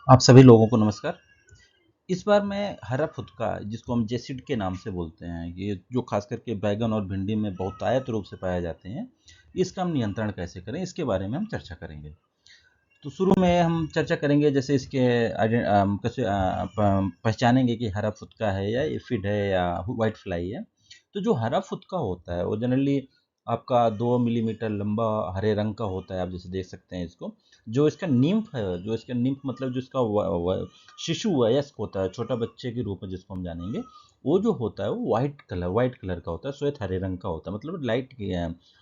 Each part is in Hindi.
आप सभी लोगों को नमस्कार। इस बार मैं हरा फुदका जिसको हम जेसिड के नाम से बोलते हैं, ये जो खास करके बैंगन और भिंडी में बहुतायत रूप से पाए जाते हैं, इसका हम नियंत्रण कैसे करें, इसके बारे में हम चर्चा करेंगे। तो शुरू में हम चर्चा करेंगे जैसे इसके कैसे पहचानेंगे कि हरा फुदका है या एफिड है या व्हाइट फ्लाई है। तो जो हरा फुदका होता है वो जनरली आपका 2 मिलीमीटर लंबा हरे रंग का होता है, आप जैसे देख सकते हैं इसको। जो इसका निम्फ है, जो इसका निम्फ मतलब जो इसका शिशु वयस्क होता है, छोटा बच्चे के रूप में जिसको हम जानेंगे, वो जो होता है वो व्हाइट कलर का होता है, श्वेत हरे रंग का होता है, मतलब लाइट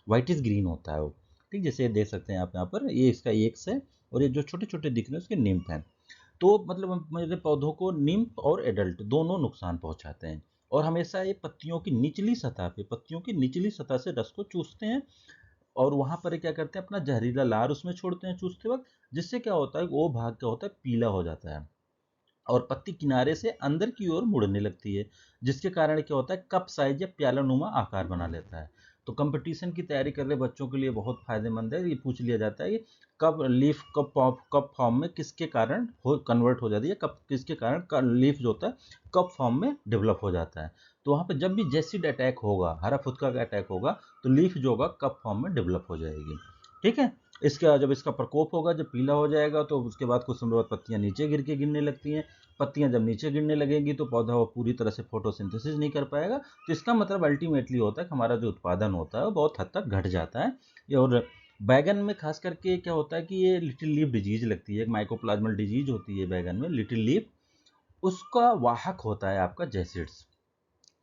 व्हाइटिश ग्रीन होता है वो। ठीक, जैसे ये देख सकते हैं आप यहाँ पर, ये इसका एक्स है और ये जो छोटे छोटे दिख रहे हैं उसके निम्फ हैं। तो मतलब मेरे पौधों को निम्फ और एडल्ट दोनों नुकसान पहुंचाते हैं। और हमेशा ये पत्तियों की निचली सतह से रस को चूसते हैं और वहां पर ये क्या करते हैं, अपना जहरीला लार उसमें छोड़ते हैं चूसते वक्त, जिससे क्या होता है वो भाग क्या होता है, पीला हो जाता है और पत्ती किनारे से अंदर की ओर मुड़ने लगती है, जिसके कारण क्या होता है, कप साइज या प्याला नुमा आकार बना लेता है। तो कंपटीशन की तैयारी कर रहे बच्चों के लिए बहुत फायदेमंद है। ये पूछ लिया जाता है कि कब लीफ कप फॉर्म में किसके कारण हो कन्वर्ट हो जाती है, कब किसके कारण लीफ जो होता है कप फॉर्म में डेवलप हो जाता है। तो वहां पर जब भी जेसिड अटैक होगा, हरा फुदका का अटैक होगा, तो लीफ जो होगा कप फॉर्म में डेवलप हो जाएगी। ठीक है। इसका जब इसका प्रकोप होगा, जब पीला हो जाएगा, तो उसके बाद कुछ समय बाद पत्तियां नीचे गिरने लगती हैं। पत्तियां जब नीचे गिरने लगेंगी तो पौधा वो पूरी तरह से फोटोसिंथेसिस नहीं कर पाएगा। तो इसका मतलब अल्टीमेटली होता है कि हमारा जो उत्पादन होता है वो बहुत हद तक घट जाता है। और बैगन में खास करके क्या होता है कि ये लिटिल लीफ डिजीज लगती है, एक माइकोप्लाज्मल डिजीज होती है बैगन में, लिटिल लीफ, उसका वाहक होता है आपका jassids.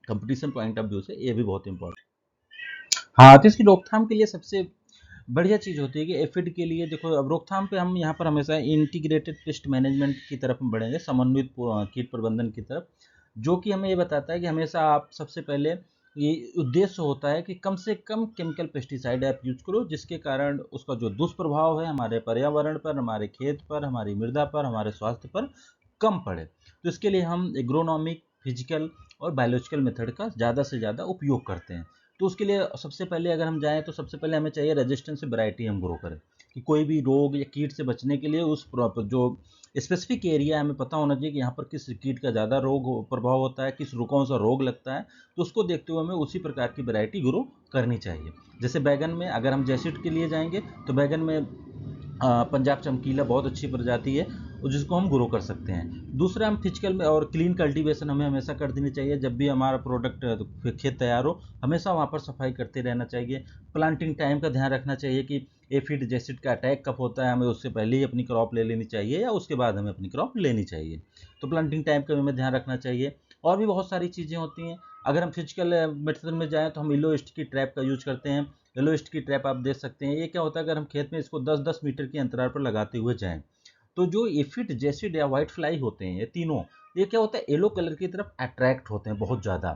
Competition point of view से ये भी बहुत इंपॉर्टेंट। हाँ, तो इसकी रोकथाम के लिए सबसे बढ़िया चीज़ होती है कि एफिड के लिए देखो, अब रोकथाम पे हम यहाँ पर हमेशा इंटीग्रेटेड पेस्ट मैनेजमेंट की तरफ हम बढ़ेंगे, समन्वित कीट प्रबंधन की तरफ, जो कि हमें ये बताता है कि हमेशा आप सबसे पहले, ये उद्देश्य होता है कि कम से कम केमिकल पेस्टिसाइड आप यूज करो, जिसके कारण उसका जो दुष्प्रभाव है हमारे पर्यावरण पर, हमारे खेत पर, हमारी मृदा पर, हमारे स्वास्थ्य पर कम पड़े। तो इसके लिए हम एग्रोनॉमिक, फिजिकल और बायोलॉजिकल मेथड का ज़्यादा से ज़्यादा उपयोग करते हैं। तो उसके लिए सबसे पहले अगर हम जाएँ तो सबसे पहले हमें चाहिए रेजिस्टेंस वैरायटी हम ग्रो करें, कि कोई भी रोग या कीट से बचने के लिए उस जो स्पेसिफिक एरिया हमें पता होना चाहिए कि यहाँ पर किस कीट का ज़्यादा प्रभाव होता है, किस कौन सा रोग लगता है। तो उसको देखते हुए हमें उसी प्रकार की वैरायटी ग्रो करनी चाहिए। जैसे बैगन में अगर हम जैसिड के लिए जाएंगे तो बैगन में पंजाब चमकीला बहुत अच्छी प्रजाति है और जिसको हम ग्रो कर सकते हैं। दूसरा, हम फिजिकल में और क्लीन कल्टीवेशन हमें हमेशा कर देनी चाहिए। जब भी हमारा प्रोडक्ट खेत तैयार हो, हमेशा वहाँ पर सफाई करते रहना चाहिए। प्लांटिंग टाइम का ध्यान रखना चाहिए कि एफिड जैसिड का अटैक कब होता है, हमें उससे पहले ही अपनी क्रॉप ले लेनी चाहिए या उसके बाद हमें अपनी क्रॉप लेनी चाहिए। तो प्लांटिंग टाइम का हमें ध्यान रखना चाहिए। और भी बहुत सारी चीज़ें होती हैं। अगर हम फिजिकल मेथड में जाएँ तो हम येलो स्टिकी ट्रैप का यूज करते हैं। येलो स्टिकी ट्रैप आप देख सकते हैं, ये क्या होता है, अगर हम खेत में इसको 10-10 मीटर के अंतराल पर लगाते हुए जाएं, तो जो एफिड, जेसिड या व्हाइट फ्लाई होते हैं, ये तीनों, ये क्या होता है, येलो कलर की तरफ अट्रैक्ट होते हैं बहुत ज़्यादा।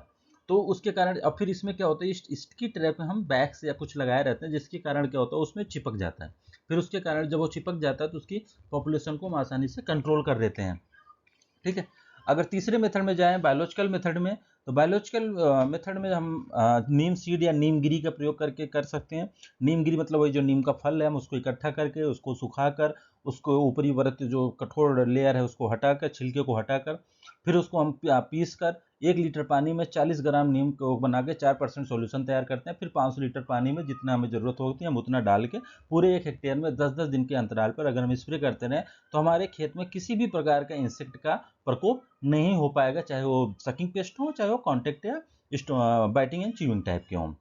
तो उसके कारण अब फिर इसमें क्या होता है, इसकी ट्रैप में हम बैग्स या कुछ लगाए रहते हैं, जिसके कारण क्या होता है, उसमें चिपक जाता है। फिर उसके कारण जब वो चिपक जाता है तो उसकी पॉपुलेशन को हम आसानी से कंट्रोल कर देते हैं। ठीक है। अगर तीसरे मेथड में जाएं, बायोलॉजिकल मेथड में, तो बायोलॉजिकल मेथड में हम नीम सीड या नीम गिरी का प्रयोग करके कर सकते हैं। नीम गिरी मतलब वही जो नीम का फल है, हम उसको इकट्ठा करके, उसको सुखाकर, उसको ऊपरी परत जो कठोर लेयर है उसको हटाकर, छिलके को हटाकर, फिर उसको हम पीस कर 1 लीटर पानी में 40 ग्राम नीम को बना के 4% सोल्यूशन तैयार करते हैं। फिर 500 लीटर पानी में जितना हमें ज़रूरत होती है हम उतना डाल के पूरे 1 हेक्टेयर में 10-10 दिन के अंतराल पर अगर हम स्प्रे करते रहें, तो हमारे खेत में किसी भी प्रकार का इंसेक्ट का प्रकोप नहीं हो पाएगा, चाहे वो सकिंग पेस्ट हो, चाहे वो कॉन्टेक्ट या बाइटिंग एंड च्यूइंग टाइप के हों।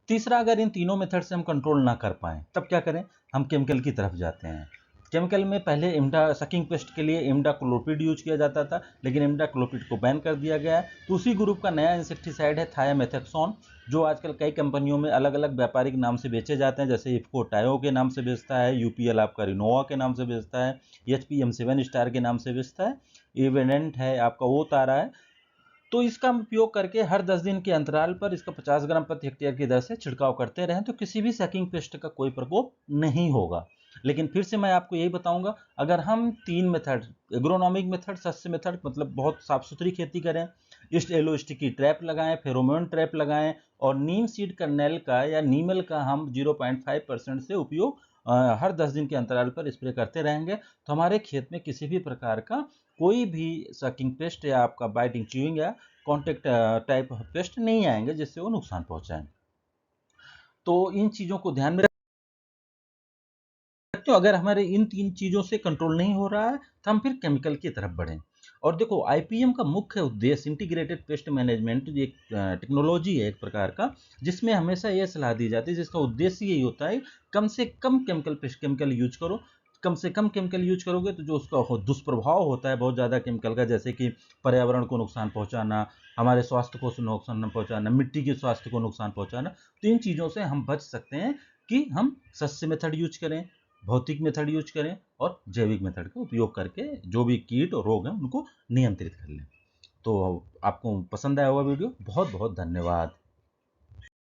तीसरा, अगर इन तीनों मेथड से हम कंट्रोल ना कर पाएँ, तब क्या करें, हम केमिकल की तरफ जाते हैं। केमिकल में पहले इम्डा सकिंग पेस्ट के लिए इम्डाक्लोपिड यूज किया जाता था, लेकिन इम्डाक्लोपिड को बैन कर दिया गया है। तो उसी ग्रुप का नया इंसेक्टिसाइड है थायामेथेक्सोन, जो आजकल कई कंपनियों में अलग अलग व्यापारिक नाम से बेचे जाते हैं, जैसे इफ्को टायो के नाम से बेचता है, यूपीएल आपका रिनोवा के नाम से बेचता है, एचपीएम 7 स्टार के नाम से बेचता है, इवेनेंट है आपका वो तारा है। तो इसका उपयोग करके हर 10 दिन के अंतराल पर इसका 50 ग्राम प्रति हेक्टेयर की दर से छिड़काव करते रहें, तो किसी भी सैकिंग पेस्ट का कोई प्रकोप नहीं होगा। लेकिन फिर से मैं आपको यही बताऊंगा, अगर हम 3 मेथड, एग्रोनॉमिक मेथड, सस्य मेथड, मतलब बहुत साफ सुथरी खेती करें, इस्ट एलो स्टिकी ट्रैप लगाएं, फेरोमोन ट्रैप लगाएं, और नीम सीड कर्नेल का या नीमल का हम 0.5% से उपयोग हर 10 दिन के अंतराल पर स्प्रे करते रहेंगे तो हमारे खेत में किसी भी प्रकार का कोई भी सकिंग पेस्ट या आपका बाइटिंग च्यूइंग या कॉन्टेक्ट टाइप पेस्ट नहीं आएंगे जिससे वो नुकसान पहुंचाएं। तो इन चीज़ों को ध्यान में रखते हो, अगर हमारे इन 3 चीज़ों से कंट्रोल नहीं हो रहा है तो हम फिर केमिकल की तरफ बढ़ें। और देखो आईपीएम का मुख्य उद्देश्य इंटीग्रेटेड पेस्ट मैनेजमेंट एक टेक्नोलॉजी है एक प्रकार का, जिसमें हमेशा ये सलाह दी जाती है, जिसका उद्देश्य यही होता है कम से कम केमिकल यूज करो। कम से कम केमिकल यूज करोगे तो जो उसका दुष्प्रभाव होता है बहुत ज़्यादा केमिकल का, जैसे कि पर्यावरण को नुकसान पहुंचाना, हमारे स्वास्थ्य को नुकसान पहुंचाना, मिट्टी के स्वास्थ्य को नुकसान पहुंचाना, तो इन चीज़ों से हम बच सकते हैं कि हम सस्ते मेथड यूज करें, भौतिक मेथड यूज करें और जैविक मेथड का उपयोग करके जो भी कीट और रोग हैं उनको नियंत्रित कर लें। तो आपको पसंद आया होगा वीडियो, बहुत बहुत धन्यवाद।